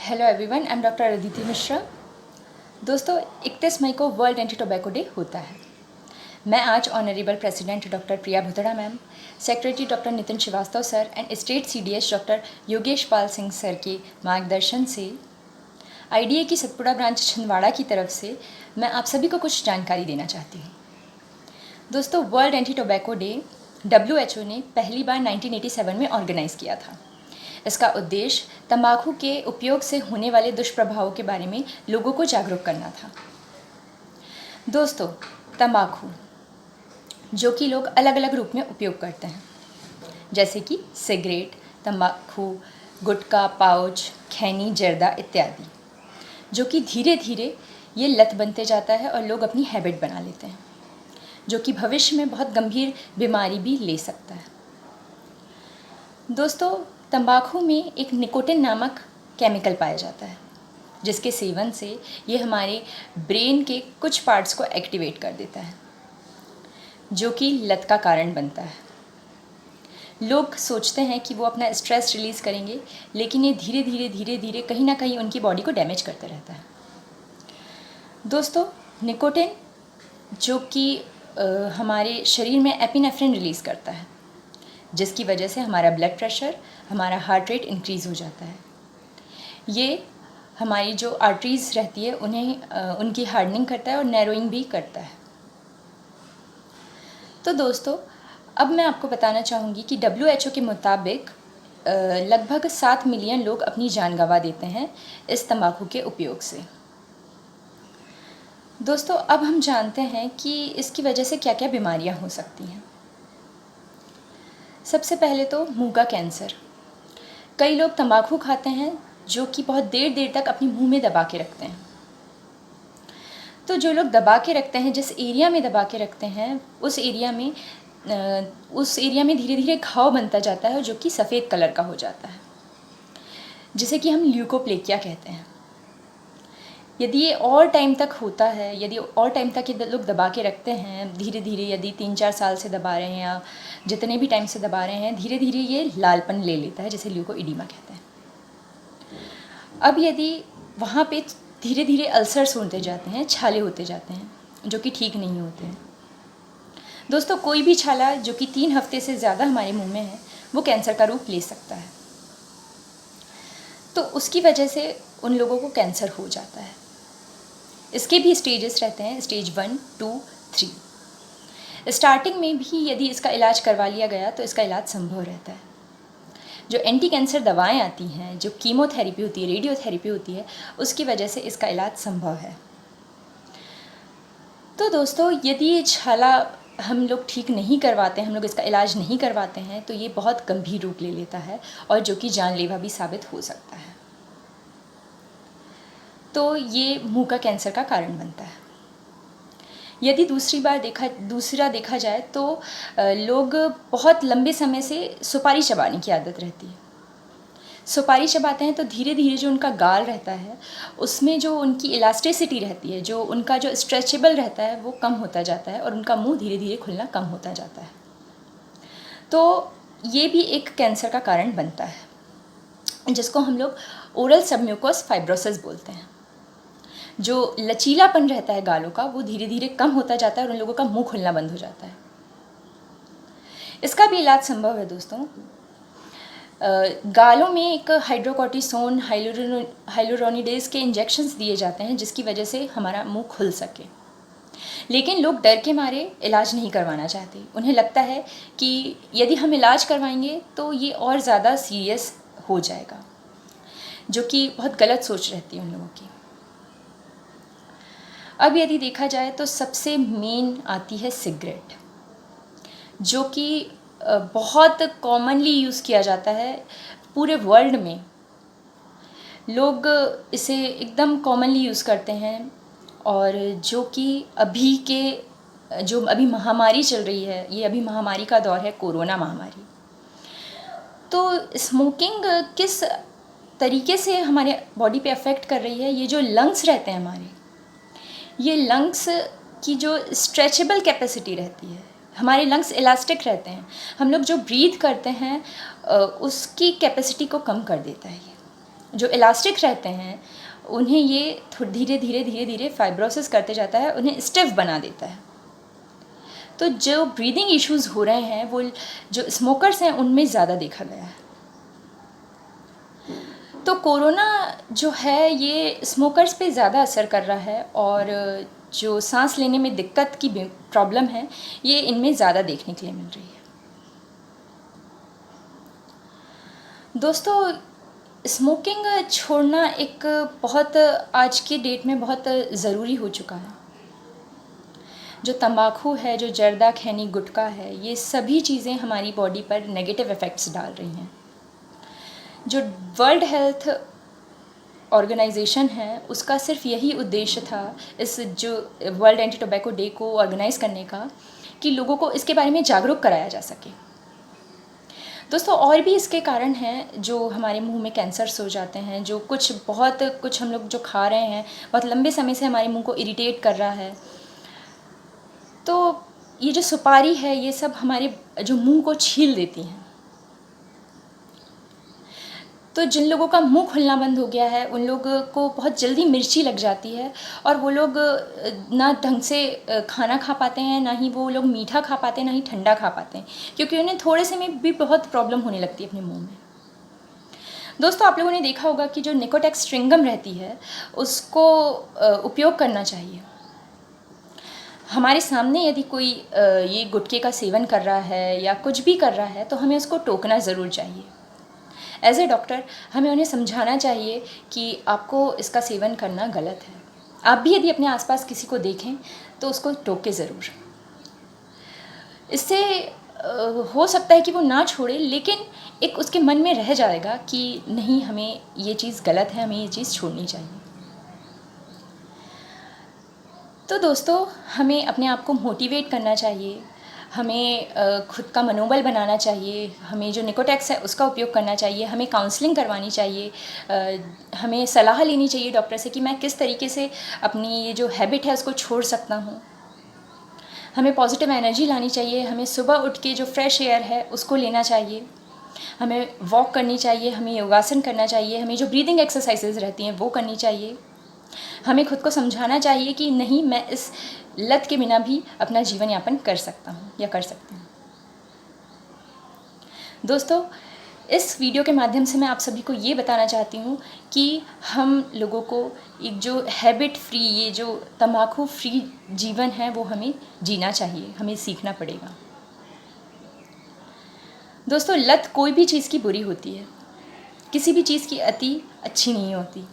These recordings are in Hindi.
Hello everyone, I am doctor Aditi Mishra. दोस्तों, 31 मई को वर्ल्ड एंटी टोबैको डे होता है। मैं आज honourable president doctor Priya Bhutada ma'am, secretary doctor Nitin Srivastava sir and state CDS doctor Yogesh Pal Singh sir के मार्गदर्शन से आईडीए की सतपुड़ा ब्रांच छिंदवाड़ा की तरफ से मैं आप सभी को कुछ जानकारी देना चाहती हूँ। दोस्तों, world anti tobacco day WHO ने पहली बार 1987 में ऑर्गेनाइज़ किया था। इसका उद्देश्य तंबाकू के उपयोग से होने वाले दुष्प्रभावों के बारे में लोगों को जागरूक करना था। दोस्तों, तंबाकू जो कि लोग अलग अलग रूप में उपयोग करते हैं, जैसे कि सिगरेट, तंबाकू, गुटखा, पाउच, खैनी, जर्दा इत्यादि, जो कि धीरे धीरे ये लत बनते जाता है और लोग अपनी हैबिट बना लेते हैं, जो कि भविष्य में बहुत गंभीर बीमारी भी ले सकता है। दोस्तों, तंबाकू में एक निकोटिन नामक केमिकल पाया जाता है, जिसके सेवन से ये हमारे ब्रेन के कुछ पार्ट्स को एक्टिवेट कर देता है, जो कि लत का कारण बनता है। लोग सोचते हैं कि वो अपना स्ट्रेस रिलीज़ करेंगे, लेकिन ये धीरे धीरे कहीं ना कहीं उनकी बॉडी को डैमेज करता रहता है। दोस्तों, निकोटिन जो कि हमारे शरीर में एपिनेफ्रिन रिलीज़ करता है, जिसकी वजह से हमारा ब्लड प्रेशर, हमारा हार्ट रेट इंक्रीज़ हो जाता है। ये हमारी जो आर्टरीज़ रहती है उन्हें उनकी हार्डनिंग करता है और नैरोइंग भी करता है। तो दोस्तों, अब मैं आपको बताना चाहूँगी कि WHO के मुताबिक लगभग 7 मिलियन लोग अपनी जान गंवा देते हैं इस तंबाकू के उपयोग से। दोस्तों, अब हम जानते हैं कि इसकी वजह से क्या क्या बीमारियाँ हो सकती हैं। सबसे पहले तो मुंह का कैंसर। कई लोग तंबाकू खाते हैं जो कि बहुत देर देर तक अपनी मुंह में दबा के रखते हैं। तो जो लोग दबा के रखते हैं, जिस एरिया में दबा के रखते हैं, उस एरिया में धीरे धीरे घाव बनता जाता है, जो कि सफ़ेद कलर का हो जाता है, जिसे कि हम ल्यूकोप्लेकिया कहते हैं। यदि ये और टाइम तक होता है, यदि और टाइम तक ये लोग दबा के रखते हैं धीरे धीरे, यदि 3-4 साल से दबा रहे हैं या जितने भी टाइम से दबा रहे हैं, धीरे धीरे ये लालपन ले लेता है, जिसे ल्यूकोइडीमा कहते हैं। अब यदि वहाँ पे धीरे धीरे अल्सर्स होते जाते हैं, छाले होते जाते हैं, जो कि ठीक नहीं होते हैं। दोस्तों, कोई भी छाला जो कि 3 हफ्ते से ज़्यादा हमारे मुंह में है, वो कैंसर का रूप ले सकता है। तो उसकी वजह से उन लोगों को कैंसर हो जाता है। इसके भी स्टेजेस रहते हैं, स्टेज 1, 2, 3। स्टार्टिंग में भी यदि इसका इलाज करवा लिया गया तो इसका इलाज संभव रहता है। जो एंटी कैंसर दवाएं आती हैं, जो कीमोथेरेपी होती है, रेडियोथेरेपी होती है, उसकी वजह से इसका इलाज संभव है। तो दोस्तों, यदि ये छाला हम लोग ठीक नहीं करवाते हैं, हम लोग इसका इलाज नहीं करवाते हैं, तो ये बहुत गंभीर रूप ले लेता है और जो कि जानलेवा भी साबित हो सकता है। तो ये मुंह का कैंसर का कारण बनता है। यदि दूसरा देखा जाए तो लोग बहुत लंबे समय से सुपारी चबाने की आदत रहती है। सुपारी चबाते हैं तो धीरे धीरे जो उनका गाल रहता है, उसमें जो उनकी इलास्टिसिटी रहती है, जो उनका जो स्ट्रेचेबल रहता है, वो कम होता जाता है और उनका मुंह धीरे धीरे खुलना कम होता जाता है। तो ये भी एक कैंसर का कारण बनता है, जिसको हम लोग ओरल सबम्यूकोस फाइब्रोसिस बोलते हैं। जो लचीलापन रहता है गालों का, वो धीरे धीरे कम होता जाता है और उन लोगों का मुंह खुलना बंद हो जाता है। इसका भी इलाज संभव है दोस्तों। गालों में एक हाइड्रोकॉर्टिसोन, हाइलुरोनिडेज के इंजेक्शंस दिए जाते हैं, जिसकी वजह से हमारा मुंह खुल सके। लेकिन लोग डर के मारे इलाज नहीं करवाना चाहते। उन्हें लगता है कि यदि हम इलाज करवाएंगे तो ये और ज़्यादा सीरियस हो जाएगा, जो कि बहुत गलत सोच रहती है उन लोगों की। अब यदि देखा जाए तो सबसे मेन आती है सिगरेट, जो कि बहुत कॉमनली यूज़ किया जाता है पूरे वर्ल्ड में। लोग इसे एकदम कॉमनली यूज़ करते हैं, और जो कि अभी महामारी चल रही है, ये अभी महामारी का दौर है, कोरोना महामारी। तो स्मोकिंग किस तरीके से हमारे बॉडी पे अफेक्ट कर रही है, ये जो लंग्स रहते हैं हमारे, ये लंग्स की जो स्ट्रेचेबल कैपेसिटी रहती है, हमारे लंग्स इलास्टिक रहते हैं, हम लोग जो ब्रीथ करते हैं उसकी कैपेसिटी को कम कर देता है ये। जो इलास्टिक रहते हैं उन्हें ये धीरे धीरे फाइब्रोसिस करते जाता है, उन्हें स्टिफ बना देता है। तो जो ब्रीदिंग इश्यूज़ हो रहे हैं वो जो स्मोकर्स हैं उनमें ज़्यादा देखा गया है। तो कोरोना जो है ये स्मोकर्स पे ज़्यादा असर कर रहा है और जो सांस लेने में दिक्कत की प्रॉब्लम है ये इनमें ज़्यादा देखने के लिए मिल रही है। दोस्तों, स्मोकिंग छोड़ना एक बहुत आज की डेट में बहुत ज़रूरी हो चुका है। जो तंबाकू है, जो जर्दा, खैनी, गुटखा है, ये सभी चीज़ें हमारी बॉडी पर नेगेटिव इफ़ेक्ट्स डाल रही हैं। जो वर्ल्ड हेल्थ ऑर्गेनाइजेशन है उसका सिर्फ यही उद्देश्य था इस जो वर्ल्ड एंटी टोबैको डे को ऑर्गेनाइज़ करने का, कि लोगों को इसके बारे में जागरूक कराया जा सके। दोस्तों, और भी इसके कारण हैं, जो हमारे मुंह में कैंसर्स हो जाते हैं, जो बहुत कुछ हम लोग जो खा रहे हैं बहुत लंबे समय से हमारे मुंह को इरिटेट कर रहा है। तो ये जो सुपारी है ये सब हमारे जो मुंह को छील देती हैं। तो जिन लोगों का मुंह खुलना बंद हो गया है उन लोगों को बहुत जल्दी मिर्ची लग जाती है और वो लोग ना ढंग से खाना खा पाते हैं, ना ही वो लोग मीठा खा पाते हैं, ना ही ठंडा खा पाते हैं, क्योंकि उन्हें थोड़े से में भी बहुत प्रॉब्लम होने लगती है अपने मुंह में। दोस्तों, आप लोगों ने देखा होगा कि जो निकोटेक्स च्युइंगम रहती है उसको उपयोग करना चाहिए। हमारे सामने यदि कोई ये गुटखे का सेवन कर रहा है या कुछ भी कर रहा है तो हमें उसको टोकना ज़रूर चाहिए। एज ए डॉक्टर हमें उन्हें समझाना चाहिए कि आपको इसका सेवन करना गलत है। आप भी यदि अपने आसपास किसी को देखें तो उसको टोके ज़रूर। इससे हो सकता है कि वो ना छोड़े, लेकिन एक उसके मन में रह जाएगा कि नहीं, हमें ये चीज़ गलत है, हमें ये चीज़ छोड़नी चाहिए। तो दोस्तों, हमें अपने आप को मोटिवेट करना चाहिए, हमें खुद का मनोबल बनाना चाहिए, हमें जो निकोटेक्स है उसका उपयोग करना चाहिए, हमें काउंसलिंग करवानी चाहिए, हमें सलाह लेनी चाहिए डॉक्टर से कि मैं किस तरीके से अपनी ये जो हैबिट है उसको छोड़ सकता हूँ। हमें पॉजिटिव एनर्जी लानी चाहिए, हमें सुबह उठ के जो फ्रेश एयर है उसको लेना चाहिए, हमें वॉक करनी चाहिए, हमें योगासन करना चाहिए, हमें जो ब्रीदिंग एक्सरसाइजेज रहती हैं वो करनी चाहिए। हमें खुद को समझाना चाहिए कि नहीं, मैं इस लत के बिना भी अपना जीवन यापन कर सकता हूँ या कर सकती हूँ। दोस्तों, इस वीडियो के माध्यम से मैं आप सभी को ये बताना चाहती हूँ कि हम लोगों को एक जो हैबिट फ्री, ये जो तंबाकू फ्री जीवन है वो हमें जीना चाहिए, हमें सीखना पड़ेगा। दोस्तों, लत कोई भी चीज़ की बुरी होती है, किसी भी चीज़ की अति अच्छी नहीं होती।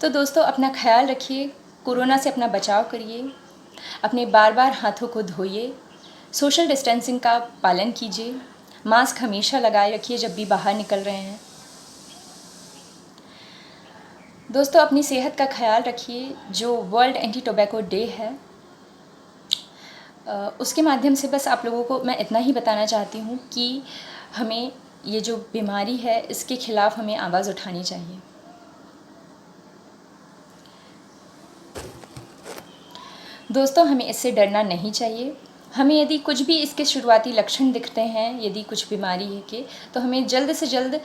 तो दोस्तों, अपना ख्याल रखिए, कोरोना से अपना बचाव करिए, अपने बार बार हाथों को धोइए, सोशल डिस्टेंसिंग का पालन कीजिए, मास्क हमेशा लगाए रखिए जब भी बाहर निकल रहे हैं। दोस्तों, अपनी सेहत का ख्याल रखिए। जो वर्ल्ड एंटी टोबैको डे है उसके माध्यम से बस आप लोगों को मैं इतना ही बताना चाहती हूँ कि हमें ये जो बीमारी है इसके खिलाफ़ हमें आवाज़ उठानी चाहिए। दोस्तों, हमें इससे डरना नहीं चाहिए। हमें यदि कुछ भी इसके शुरुआती लक्षण दिखते हैं, यदि कुछ बीमारी है के, तो हमें जल्द से जल्द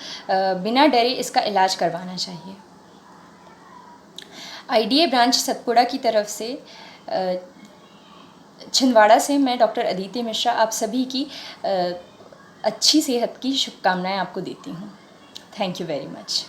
बिना डरे इसका इलाज करवाना चाहिए। आईडीए ब्रांच सतपुड़ा की तरफ से छिंदवाड़ा से मैं डॉक्टर अदिति मिश्रा आप सभी की अच्छी सेहत की शुभकामनाएं आपको देती हूँ। Thank you very much.